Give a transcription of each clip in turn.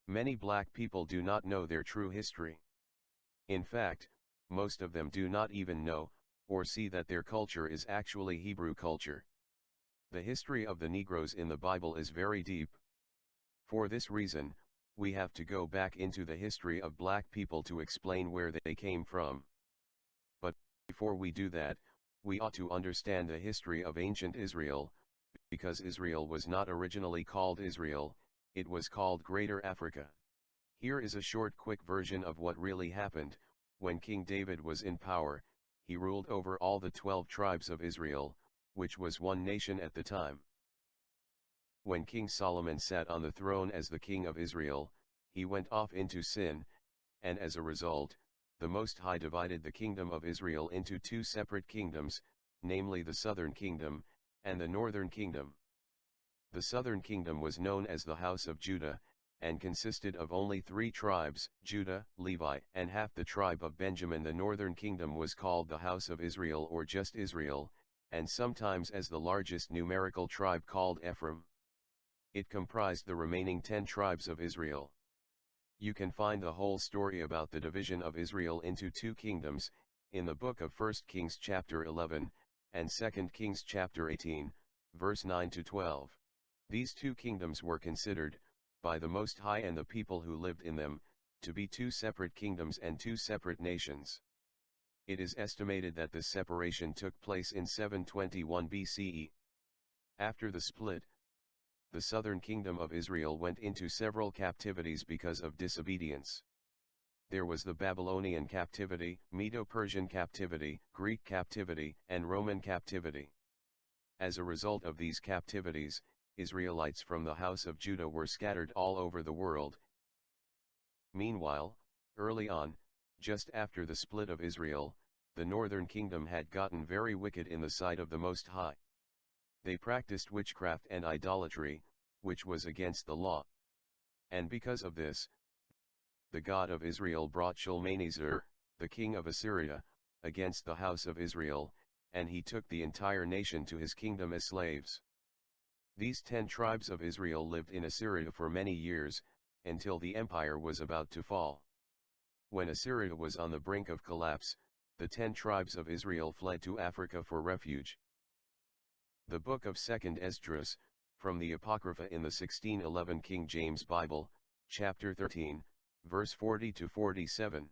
Many black people do not know their true history. In fact, most of them do not even know, or see that their culture is actually Hebrew culture. The history of the Negroes in the Bible is very deep. For this reason, we have to go back into the history of black people to explain where they came from. But before we do that, we ought to understand the history of ancient Israel, because Israel was not originally called Israel, it was called Greater Africa. Here is a short quick version of what really happened. When King David was in power, he ruled over all the 12 tribes of Israel, which was one nation at the time. When King Solomon sat on the throne as the king of Israel, he went off into sin, and as a result, the Most High divided the kingdom of Israel into two separate kingdoms, namely the southern kingdom, and the northern kingdom. The southern kingdom was known as the House of Judah, and consisted of only 3 tribes, Judah, Levi, and half the tribe of Benjamin. The northern kingdom was called the House of Israel or just Israel, and sometimes as the largest numerical tribe called Ephraim. It comprised the remaining 10 tribes of Israel. You can find the whole story about the division of Israel into 2 kingdoms, in the book of 1 Kings chapter 11, and 2 Kings chapter 18, verse 9 to 12. These 2 kingdoms were considered, by the Most High and the people who lived in them, to be 2 separate kingdoms and 2 separate nations. It is estimated that this separation took place in 721 BCE. After the split, the southern kingdom of Israel went into several captivities because of disobedience. There was the Babylonian captivity, Medo-Persian captivity, Greek captivity, and Roman captivity. As a result of these captivities, Israelites from the house of Judah were scattered all over the world. Meanwhile, early on, just after the split of Israel, the northern kingdom had gotten very wicked in the sight of the Most High. They practiced witchcraft and idolatry, which was against the law. And because of this, the God of Israel brought Shalmaneser, the king of Assyria, against the house of Israel, and he took the entire nation to his kingdom as slaves. These 10 tribes of Israel lived in Assyria for many years, until the empire was about to fall. When Assyria was on the brink of collapse, the 10 tribes of Israel fled to Africa for refuge. The book of 2nd Esdras, from the Apocrypha in the 1611 King James Bible, chapter 13, verse 40 to 47.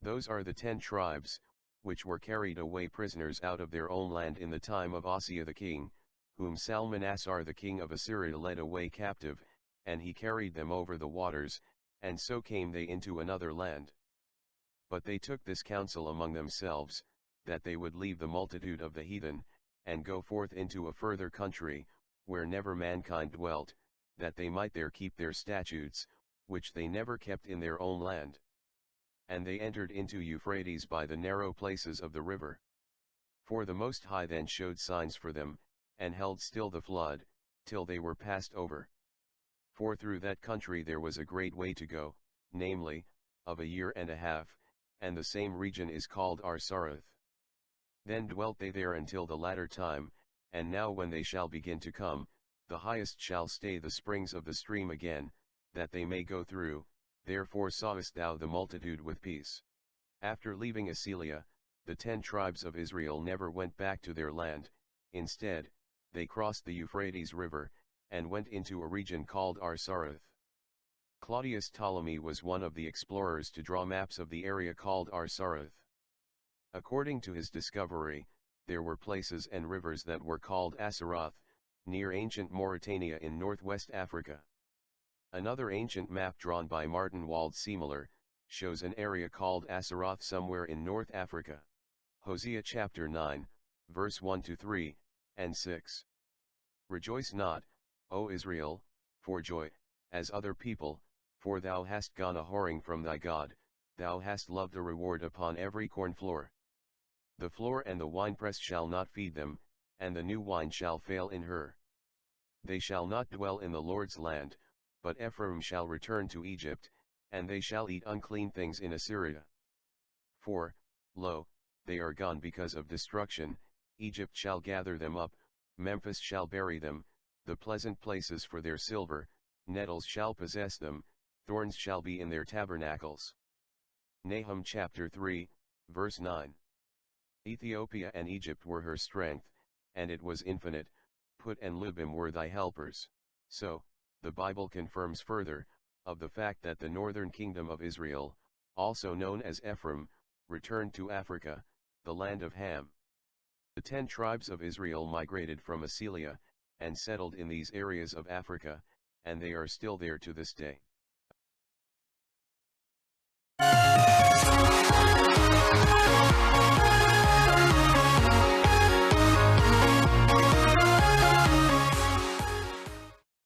Those are the 10 tribes, which were carried away prisoners out of their own land in the time of Osea the king, whom Salmanasar the king of Assyria led away captive, and he carried them over the waters, and so came they into another land. But they took this counsel among themselves, that they would leave the multitude of the heathen, and go forth into a further country, where never mankind dwelt, that they might there keep their statutes, which they never kept in their own land. And they entered into Euphrates by the narrow places of the river. For the Most High then showed signs for them, and held still the flood, till they were passed over. For through that country there was a great way to go, namely, of a year and a half, and the same region is called Arsaroth. Then dwelt they there until the latter time, and now when they shall begin to come, the highest shall stay the springs of the stream again, that they may go through. Therefore sawest thou the multitude with peace. After leaving Assyria, the 10 tribes of Israel never went back to their land. Instead, they crossed the Euphrates River, and went into a region called Arsaroth. Claudius Ptolemy was one of the explorers to draw maps of the area called Arsaroth. According to his discovery, there were places and rivers that were called Asaroth, near ancient Mauritania in northwest Africa. Another ancient map drawn by Martin Wald-Siemler, shows an area called Asaroth somewhere in North Africa. Hosea chapter 9, verse 1 to 3, and 6. Rejoice not, O Israel, for joy, as other people, for thou hast gone a whoring from thy God, thou hast loved a reward upon every corn floor. The floor and the winepress shall not feed them, and the new wine shall fail in her. They shall not dwell in the Lord's land, but Ephraim shall return to Egypt, and they shall eat unclean things in Assyria. For, lo, they are gone because of destruction, Egypt shall gather them up, Memphis shall bury them, the pleasant places for their silver, nettles shall possess them, thorns shall be in their tabernacles. Nahum chapter 3, verse 9. Ethiopia and Egypt were her strength, and it was infinite, Put and Lubim were thy helpers. So, the Bible confirms further, of the fact that the northern kingdom of Israel, also known as Ephraim, returned to Africa, the land of Ham. The 10 tribes of Israel migrated from Assyria, and settled in these areas of Africa, and they are still there to this day.